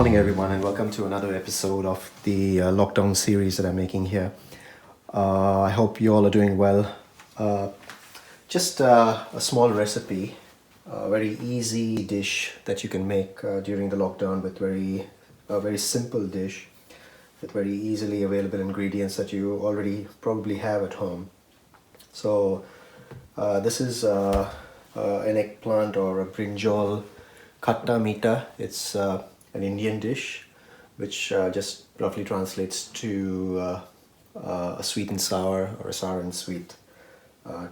morning everyone, and welcome to another episode of the lockdown series that I'm making here. I hope you all are doing well. Just a small recipe, a very easy dish that you can make during the lockdown with very simple dish with very easily available ingredients that you already probably have at home. So this is an eggplant or a brinjal Khatta Meetha. It's an Indian dish which just roughly translates to a sweet and sour or a sour and sweet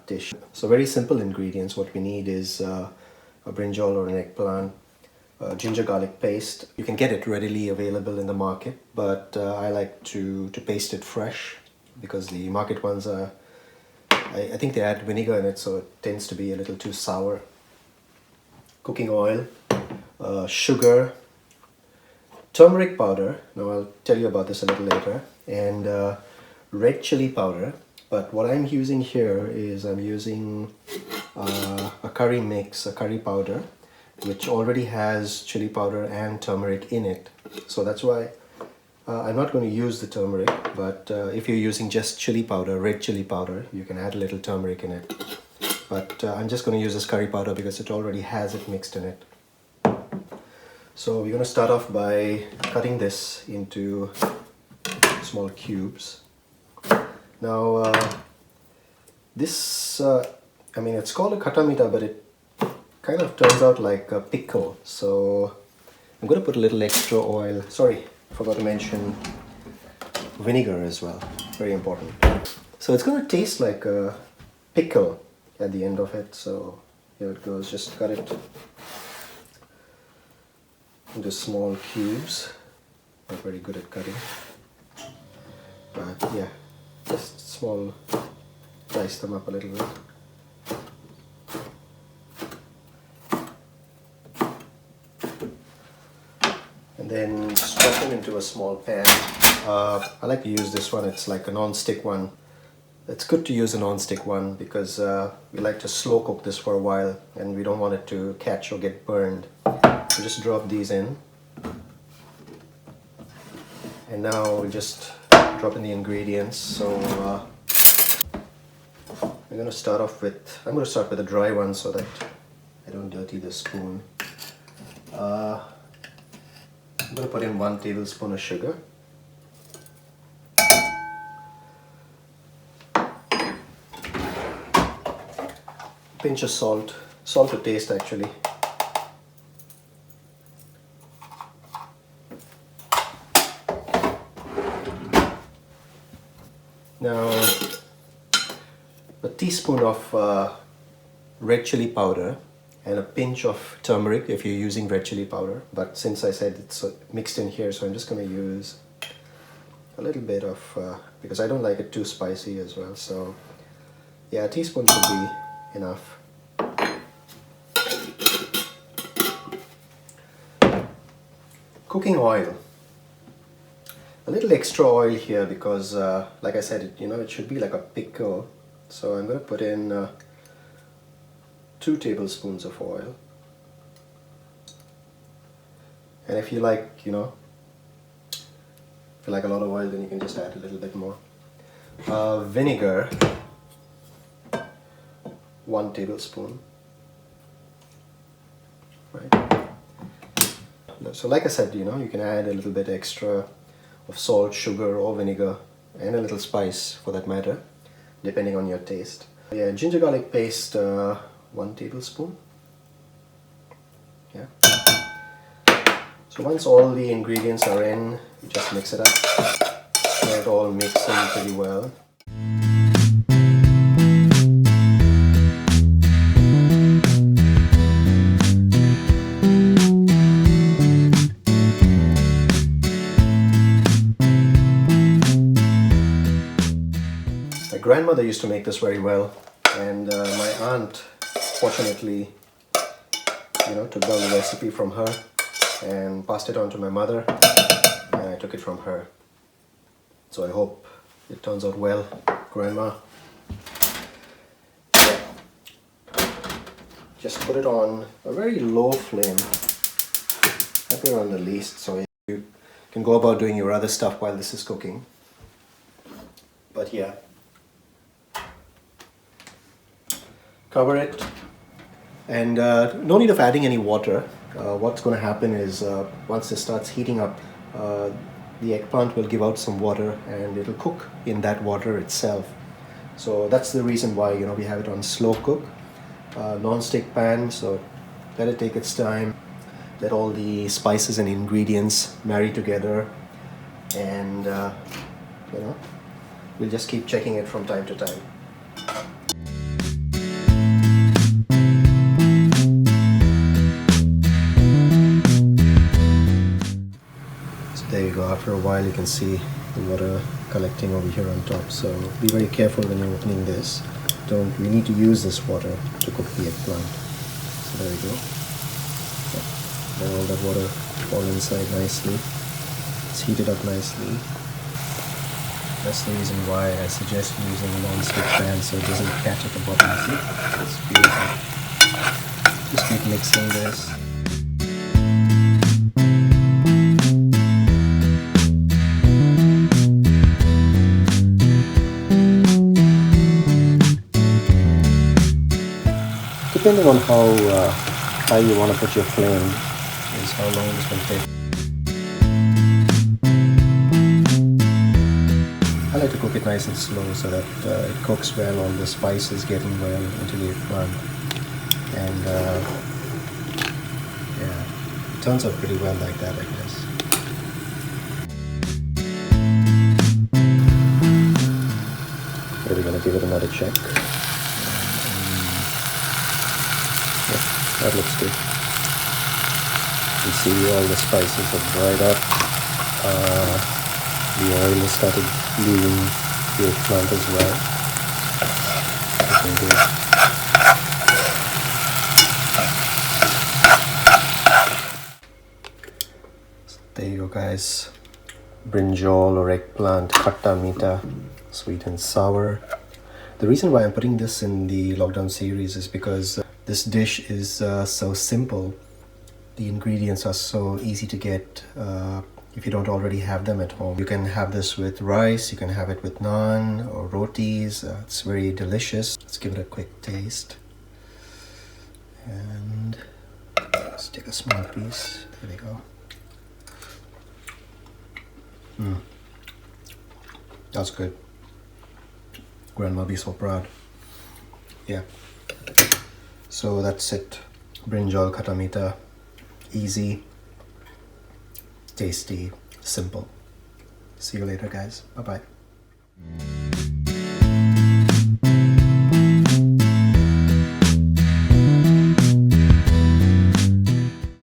dish. So very simple ingredients. What we need is a brinjal or an eggplant, ginger garlic paste. You can get it readily available in the market, but I like to paste it fresh because the market ones are, I think they add vinegar in it, so it tends to be a little too sour. Cooking oil, sugar, turmeric powder, now I'll tell you about this a little later, and red chili powder. But what I'm using here is I'm using a curry mix, a curry powder, which already has chili powder and turmeric in it. So that's why I'm not going to use the turmeric, but if you're using just chili powder, red chili powder, you can add a little turmeric in it. But I'm just going to use this curry powder because it already has it mixed in it. So we're going to start off by cutting this into small cubes. Now this, I mean, it's called a Khatta Meetha, but it kind of turns out like a pickle. So I'm going to put a little extra oil. Sorry, forgot to mention vinegar as well. Very important. So it's going to taste like a pickle at the end of it. So here it goes. Just cut it into small cubes. Not very good at cutting, but yeah, just small, dice them up a little bit. And then just drop them into a small pan. I like to use this one. It's like a non-stick one. It's good to use a non-stick one because we like to slow cook this for a while and we don't want it to catch or get burned. So just drop these in. And now we just drop in the ingredients. So I'm going to start with a dry one so that I don't dirty the spoon. I'm going to put in 1 tablespoon of sugar. Pinch of salt to taste actually. Now a teaspoon of red chili powder and a pinch of turmeric if you're using red chili powder, but since I said it's mixed in here, so I'm just going to use a little bit of, because I don't like it too spicy as well, so yeah, a teaspoon should be enough. Cooking oil. A little extra oil here because, like I said, it should be like a pickle. So I'm going to put in 2 tablespoons of oil. And if you like, if you like a lot of oil, then you can just add a little bit more. Vinegar, 1 tablespoon. Right. So like I said, you can add a little bit extra of salt, sugar or vinegar, and a little spice for that matter, depending on your taste. Yeah, ginger garlic paste, 1 tablespoon. Yeah. So once all the ingredients are in, you just mix it up. Let it all mix in pretty well. My grandmother used to make this very well, and my aunt fortunately took down the recipe from her and passed it on to my mother, and I took it from her. So I hope it turns out well, Grandma. Just put it on a very low flame. I put it on the least so can go about doing your other stuff while this is cooking. But yeah, cover it, and no need of adding any water. What's going to happen is once it starts heating up, the eggplant will give out some water and it'll cook in that water itself. So that's the reason why, you know, we have it on slow cook, non-stick pan. So let it take its time, let all the spices and ingredients marry together, and you know, we'll just keep checking it from time to time. So there you go. After a while you can see the water collecting over here on top, so be very careful when you're opening this. We need to use this water to cook the eggplant. So there you go. Let all that water fall inside nicely. It's heated up nicely. That's the reason why I suggest using a non-stick pan so it doesn't catch at the bottom. See? It's beautiful. Just keep mixing this. Depending on how high you want to put your flame is how long this will take. I like to cook it nice and slow so that it cooks well, all the spices getting well into the eggplant, and yeah, it turns out pretty well like that, I guess. We're going to give it another check. That looks good. You see all the spices have dried up. The oil has started leaving the eggplant as well. Looking good. So there you go, guys. Brinjal or eggplant, Khatta Meetha, sweet and sour. The reason why I'm putting this in the lockdown series is because this dish is so simple. The ingredients are so easy to get if you don't already have them at home. You can have this with rice, you can have it with naan or rotis. It's very delicious. Let's give it a quick taste. And let's take a small piece. There we go. That's good. Grandma be so proud. Yeah. So that's it. Brinjal Khatta Meetha. Easy, tasty, simple. See you later, guys. Bye-bye.